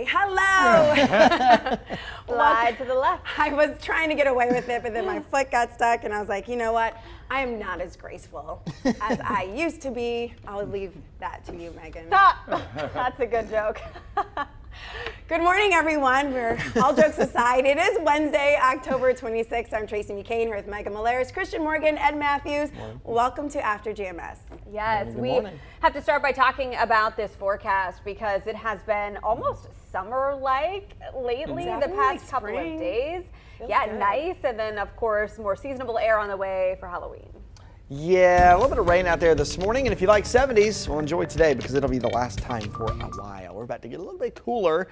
sorry. Hello. Slide to the left. I was trying to get away with it, but then my foot got stuck, and I was like, you know what? I am not as graceful as I used to be. I'll leave that to you, Megan. That's a good joke. Good morning, everyone. All jokes aside, it is Wednesday, October 26th. I'm Tracy McCain here with Megan Malaris, Christian Morgan, Ed Matthews. Welcome to After GMS. Yes, we have to start by talking about this forecast because it has been almost summer-like lately, the past couple of days. Feels good. Nice, and then of course more seasonable air on the way for Halloween. Yeah, a little bit of rain out there this morning, and if you like 70s, well, enjoy today because it'll be the last time for a while. We're about to get a little bit cooler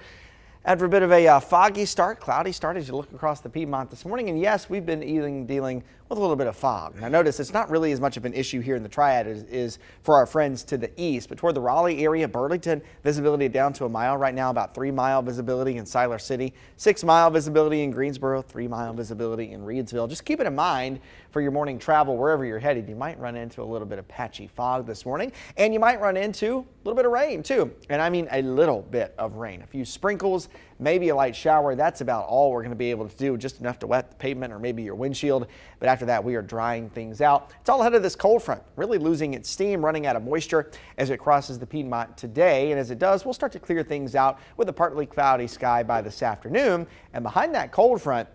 after a bit of a foggy start, cloudy start as you look across the Piedmont this morning. And yes, we've been dealing with a little bit of fog. Now notice it's not really as much of an issue here in the Triad as is for our friends to the east, but toward the Raleigh area, Burlington, visibility down to a mile right now, about 3-mile visibility in Siler City, 6-mile visibility in Greensboro, 3-mile visibility in Reidsville. Just keep it in mind for your morning travel wherever you're headed. You might run into a little bit of patchy fog this morning, and you might run into a little bit of rain too. And I mean a little bit of rain, a few sprinkles, maybe a light shower. That's about all we're going to be able to do, just enough to wet the pavement or maybe your windshield. But after that, we are drying things out. It's all ahead of this cold front, really losing its steam, running out of moisture as it crosses the Piedmont today. And as it does, we'll start to clear things out with a partly cloudy sky by this afternoon. And behind that cold front,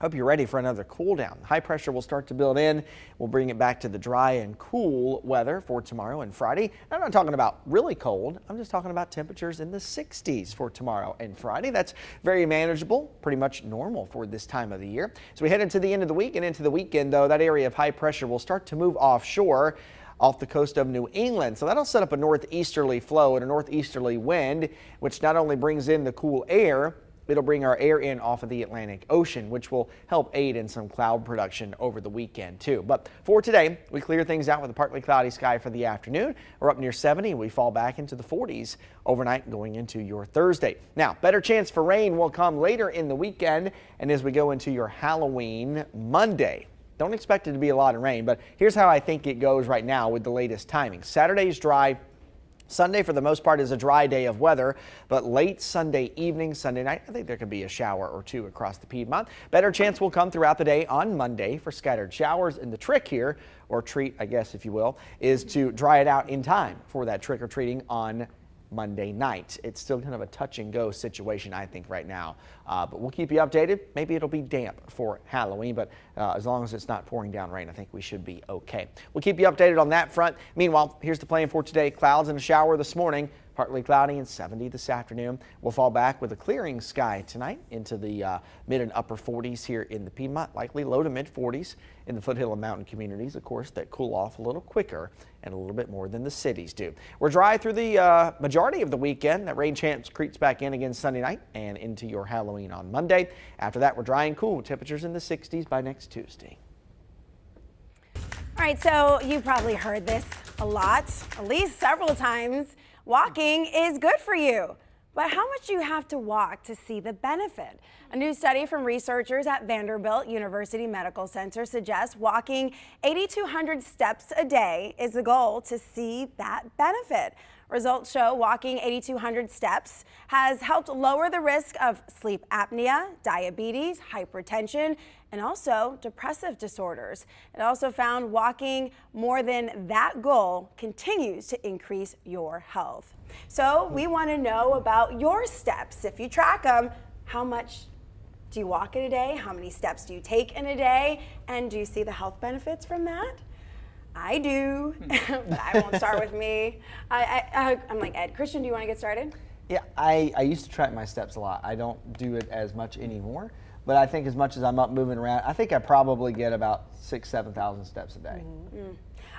hope you're ready for another cool down. High pressure will start to build in. We'll bring it back to the dry and cool weather for tomorrow and Friday. I'm not talking about really cold. I'm just talking about temperatures in the 60s for tomorrow and Friday. That's very manageable, pretty much normal for this time of the year. So we head into the end of the week and into the weekend, though, that area of high pressure will start to move offshore off the coast of New England. So that'll set up a northeasterly flow and a northeasterly wind, which not only brings in the cool air, it'll bring our air in off of the Atlantic Ocean, which will help aid in some cloud production over the weekend too. But for today, we clear things out with a partly cloudy sky for the afternoon. We're up near 70. We fall back into the 40s overnight going into your Thursday. Now, better chance for rain will come later in the weekend and as we go into your Halloween Monday. Don't expect it to be a lot of rain, but here's how I think it goes right now with the latest timing. Saturday's dry. Sunday, for the most part, is a dry day of weather, but late Sunday evening, Sunday night, I think there could be a shower or two across the Piedmont. Better chance will come throughout the day on Monday for scattered showers. And the trick here, or treat, I guess, if you will, is to dry it out in time for that trick-or-treating on Monday night. It's still kind of a touch and go situation, I think, right now, but we'll keep you updated. Maybe it'll be damp for Halloween, but as long as it's not pouring down rain, I think we should be okay. We'll keep you updated on that front. Meanwhile, here's the plan for today. Clouds and a shower this morning. Partly cloudy and 70 this afternoon. We'll fall back with a clearing sky tonight into the mid and upper 40s here in the Piedmont, likely low to mid 40s in the foothill and mountain communities, of course, that cool off a little quicker and a little bit more than the cities do. We're dry through the majority of the weekend. That rain chance creeps back in again Sunday night and into your Halloween on Monday. After that, we're dry and cool. Temperatures in the 60s by next Tuesday. All right, so you probably heard this a lot, at least several times. Walking is good for you, but how much do you have to walk to see the benefit? A new study from researchers at Vanderbilt University Medical Center suggests walking 8,200 steps a day is the goal to see that benefit. Results show walking 8,200 steps has helped lower the risk of sleep apnea, diabetes, hypertension, and also depressive disorders. It also found walking more than that goal continues to increase your health. So we want to know about your steps. If you track them, how much do you walk in a day? How many steps do you take in a day? And do you see the health benefits from that? I do. I won't start with me. I'm like, Ed, Christian, do you want to get started? Yeah, I used to track my steps a lot. I don't do it as much anymore, but I think as much as I'm up moving around, I think I probably get about 6,000 to 7,000 steps a day. Mm-hmm.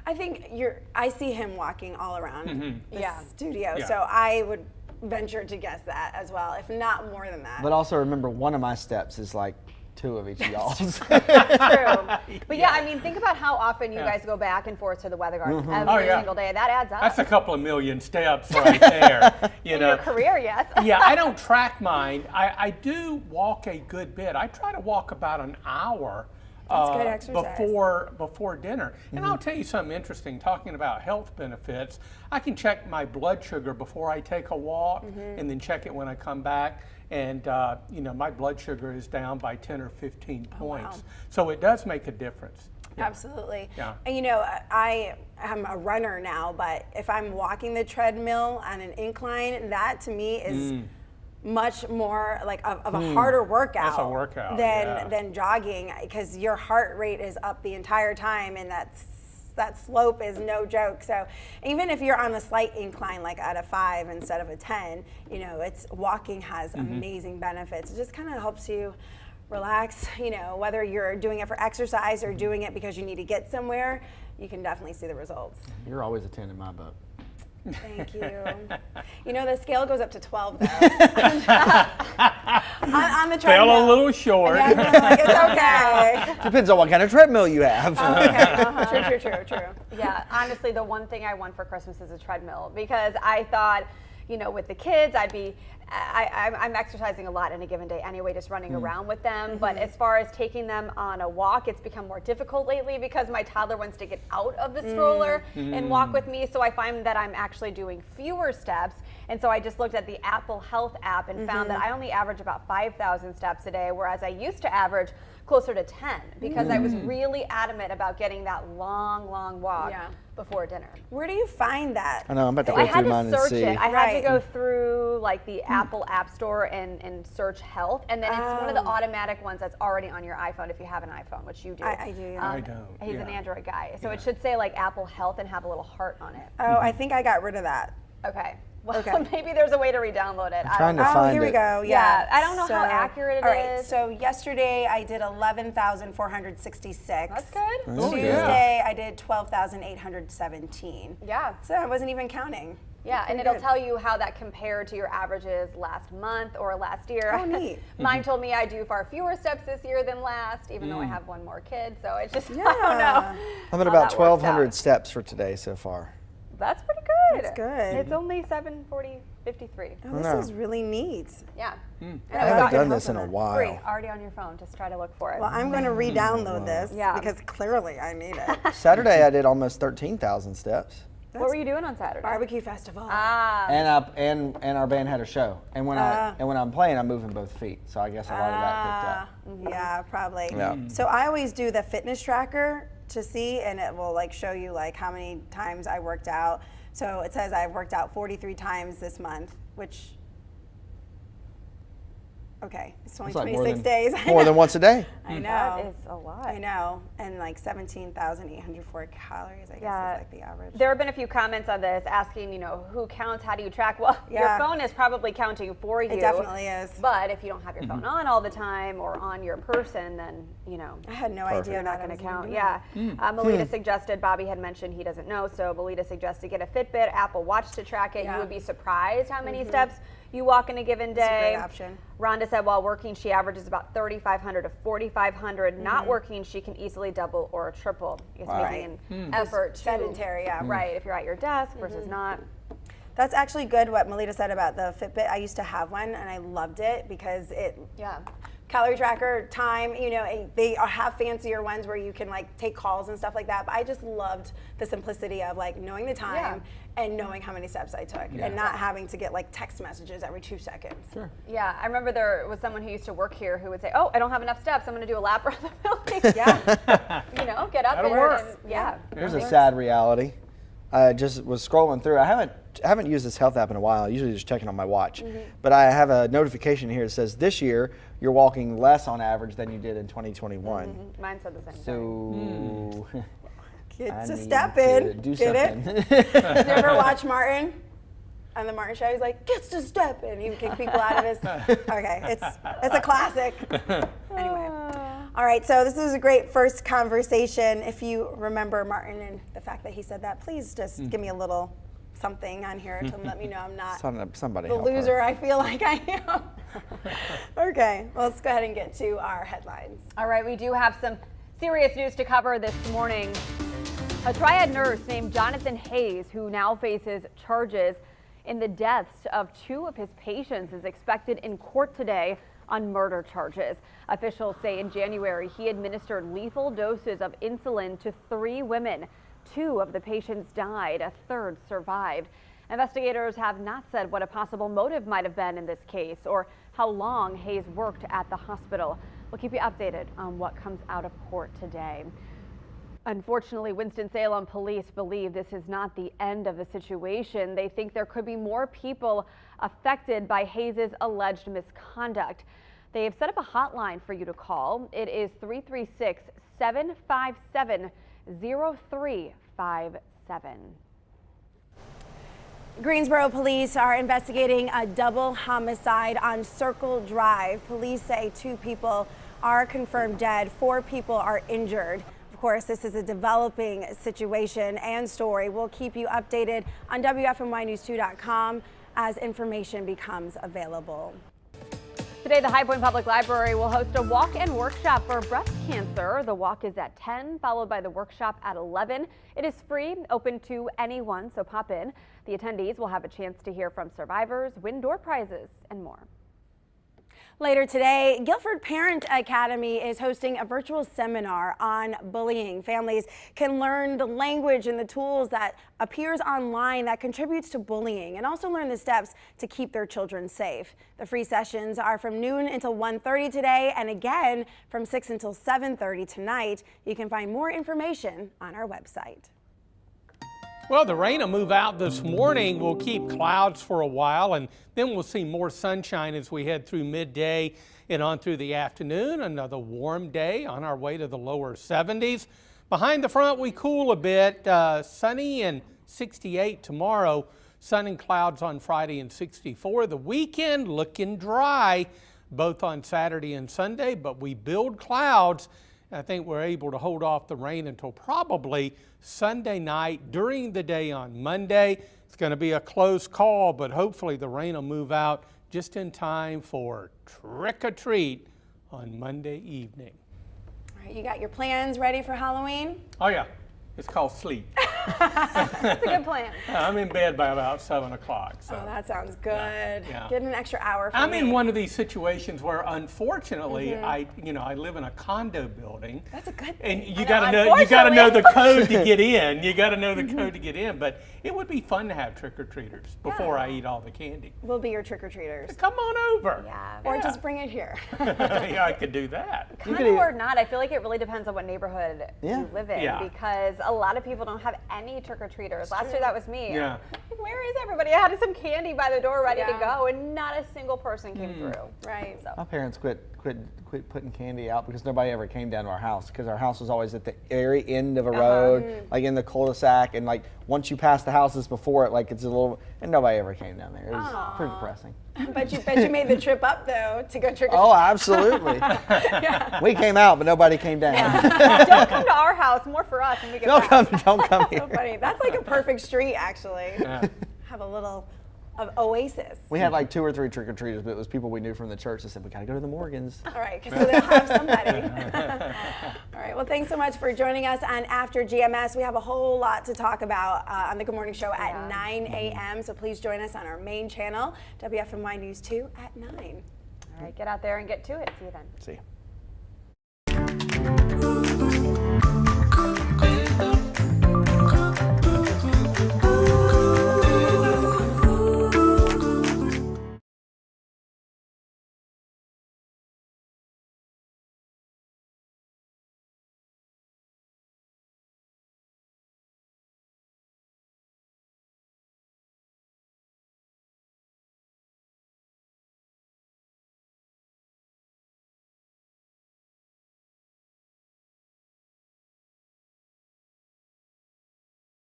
I think I see him walking all around the studio, Yeah. so I would venture to guess that as well, if not more than that. But also remember, one of my steps is like 2 of each of y'all's. True. But yeah, I mean, think about how often you guys go back and forth to the weather garden every single day. That adds up. That's a couple of million steps right there. In your career, yes. Yeah, I don't track mine. I do walk a good bit. I try to walk about an hour That's good exercise. before dinner. And I'll tell you something interesting, talking about health benefits. I can check my blood sugar before I take a walk and then check it when I come back. And, my blood sugar is down by 10 or 15 points. Wow. So it does make a difference. Yeah. Absolutely. Yeah. And I am a runner now, but if I'm walking the treadmill on an incline, that to me is much more like of a harder workout. That's a workout, than jogging, because your heart rate is up the entire time, and that slope is no joke. So even if you're on the slight incline, like at a 5 instead of a 10, it's walking has amazing benefits. It just kind of helps you relax, whether you're doing it for exercise or doing it because you need to get somewhere, you can definitely see the results. You're always a 10 in my book. Thank you. The scale goes up to 12 though. on the treadmill. Fell a little short. Yeah, like, it's okay. Depends on what kind of treadmill you have. Okay. True. Yeah, honestly, the one thing I want for Christmas is a treadmill, because I thought, with the kids, I'm exercising a lot in a given day anyway, just running around with them. But as far as taking them on a walk, it's become more difficult lately because my toddler wants to get out of the stroller and walk with me. So I find that I'm actually doing fewer steps. And so I just looked at the Apple Health app and found that I only average about 5,000 steps a day, whereas I used to average closer to 10, because I was really adamant about getting that long walk before dinner. Where do you find that? I know, I'm about to I go had through mine to and search see. it. I had to go through like the Apple App Store and search health, and then it's one of the automatic ones that's already on your iPhone if you have an iPhone, which you do. I do. Yeah. I don't. He's an Android guy, so it should say like Apple Health and have a little heart on it. Oh, I think I got rid of that. Okay. Well, maybe there's a way to re-download it. I'm trying to Oh, find here we it. go. Yeah, I don't know how accurate it all right, is. So yesterday I did 11,466. That's good. Oh, Tuesday I did 12,817. Yeah. So I wasn't even counting. Yeah, and Pretty it'll good. tell you how that compared to your averages last month or last year. Oh, neat. Mine told me I do far fewer steps this year than last, even though I have one more kid. So it's just, I don't know. Yeah. I'm at how about that works 1,200 out. steps for today so far. That's pretty good. That's good. It's only 7:53. Oh, this is really neat. Yeah. I I haven't got done your this in a help on while. Free, already on your phone. Just try to look for it. Well, I'm going to re-download this Yeah. because clearly I need it. Saturday I did almost 13,000 steps. What were you doing on Saturday? Barbecue festival. Ah. And our band had a show. And when I'm playing, I'm moving both feet. So I guess a lot of that picked up. Yeah, probably. Yeah. So I always do the fitness tracker to see, and it will like show you like how many times I worked out. So it says I've worked out 43 times this month, which, okay, it's only It's like 26 days. I more know. than once a day. I know. That is a lot. I know. And like 17,804 calories, I guess, Yeah. is like the average. There have been a few comments on this asking, who counts, how do you track? Well, your Yeah. phone is probably counting for you. It definitely is. But if you don't have your phone on all the time or on your person, then, I had no Perfect. idea you're not that going to I was count. gonna Yeah. Melita suggested, Bobby had mentioned he doesn't know, so Melita suggested get a Fitbit, Apple Watch to track it. Yeah. You would be surprised how many steps you walk in a given That's a day. great option. Rhonda said while working, she averages about 3,500 to 4,500. Not working, she can easily double or triple. It's making an effort to Sedentary, yeah. right, if you're at your desk versus not. That's actually good what Melita said about the Fitbit. I used to have one and I loved it because it calorie tracker, time, they have fancier ones where you can like take calls and stuff like that. But I just loved the simplicity of like knowing the time and knowing how many steps I took and not having to get like text messages every 2 seconds. Sure. Yeah, I remember there was someone who used to work here who would say, "Oh, I don't have enough steps. I'm going to do a lap around the building." Yeah. Get up That'll and work. Here's a sad reality. I just was scrolling through. I haven't used this health app in a while. I usually just check it on my watch. But I have a notification here that says this year you're walking less on average than you did in 2021. Mine said the same thing. So It's I a need step to in. do Get something. it? You ever watch Martin? On the Martin show, he's like, gets to step in. He would kick people out of his. Okay, it's a classic. Anyway. All right, so this is a great first conversation. If you remember Martin and the fact that he said that, please just give me a little something on here to let me know I'm not Somebody the help her. loser I feel like I am. Okay, well, let's go ahead and get to our headlines. All right, we do have some serious news to cover this morning. A triad nurse named Jonathan Hayes, who now faces charges in the deaths of 2 of his patients, is expected in court today on murder charges. Officials say in January he administered lethal doses of insulin to 3 women. 2 of the patients died, a 3rd survived. Investigators have not said what a possible motive might have been in this case or how long Hayes worked at the hospital. We'll keep you updated on what comes out of court today. Unfortunately, Winston-Salem police believe this is not the end of the situation. They think there could be more people affected by Hayes' alleged misconduct. They have set up a hotline for you to call. It is 336-757-0357. Greensboro police are investigating a double homicide on Circle Drive. Police say 2 people are confirmed dead, 4 people are injured. Of course, this is a developing situation and story. We'll keep you updated on WFMYnews2.com as information becomes available. Today, the High Point Public Library will host a walk-in workshop for breast cancer. The walk is at 10, followed by the workshop at 11. It is free, open to anyone, so pop in. The attendees will have a chance to hear from survivors, win door prizes, and more. Later today, Guilford Parent Academy is hosting a virtual seminar on bullying. Families can learn the language and the tools that appears online that contributes to bullying and also learn the steps to keep their children safe. The free sessions are from noon until 1:30 today and again from 6 until 7:30 tonight. You can find more information on our website. Well, the rain will move out this morning. We'll keep clouds for a while, and then we'll see more sunshine as we head through midday and on through the afternoon. Another warm day on our way to the lower 70s. Behind the front, we cool a bit. Sunny and 68 tomorrow. Sun and clouds on Friday and 64. The weekend looking dry, both on Saturday and Sunday, but we build clouds. I think we're able to hold off the rain until probably Sunday night. During the day on Monday, it's going to be a close call, but hopefully the rain will move out just in time for trick or treat on Monday evening. All right, you got your plans ready for Halloween? Oh yeah, it's called sleep. That's a good plan. I'm in bed by about 7 o'clock. So. Oh, that sounds good. Yeah. Get an extra hour for I'm me. in one of these situations where, unfortunately, I live in a condo building. That's a good thing. And you got to know the code to get in. You got to know the code to get in. But it would be fun to have trick or treaters before I eat all the candy. We'll be your trick or treaters. Come on over. Yeah. Or just bring it here. Yeah, I could do that. Condo or not, I feel like it really depends on what neighborhood you live in because a lot of people don't have any trick-or-treaters. Last year that was me. Yeah. Where is everybody? I had some candy by the door ready to go and not a single person came through. Right. So. My parents quit putting candy out because nobody ever came down to our house because our house was always at the very end of a road, like in the cul-de-sac, and like once you pass the houses before it, like it's a little, and nobody ever came down there. It was pretty depressing. But you made the trip up though to go trick or treat. Oh, absolutely. We came out, but nobody came down. Don't come to our house. More for us when we get back. Don't come here. So funny. That's like a perfect street, actually. Have a little oasis. We had like 2 or 3 trick-or-treaters, but it was people we knew from the church that said, we got to go to the Morgans. All right, so they'll have somebody. All right, well, thanks so much for joining us on After GMS. We have a whole lot to talk about on the Good Morning Show at 9 a.m., so please join us on our main channel, WFMY News 2 at 9. All right, get out there and get to it. See you then. See you.